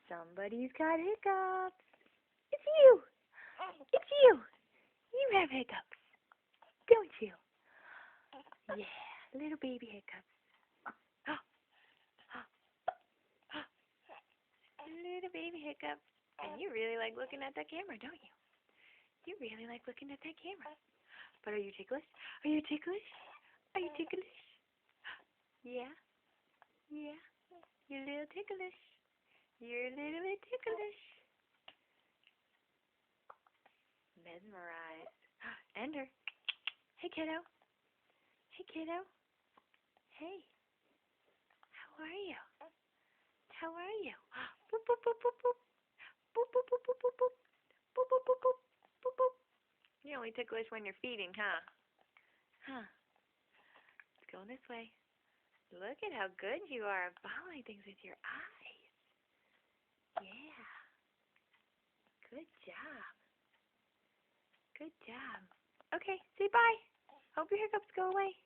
Somebody's got hiccups. It's you. It's you. You have hiccups, don't you? Yeah, little baby hiccups. Little baby hiccups. And you really like looking at that camera, don't you? You really like looking at that camera. But are you ticklish? Are you ticklish? Are you ticklish? Yeah? Yeah? You're a little ticklish. You're a little bit ticklish. Mesmerized. Ender. Hey, kiddo. Hey, kiddo. Hey. How are you? How are you? Boop, boop, boop, boop, boop. Boop, boop, boop, boop, boop, boop. Boop, boop, boop, boop. Boop, boop. You're only ticklish when you're feeding, huh? Huh. Let's go this way. Look at how good you are at following things with your eyes. Yeah. Good job. Good job. Okay, say bye. Hope your hiccups go away.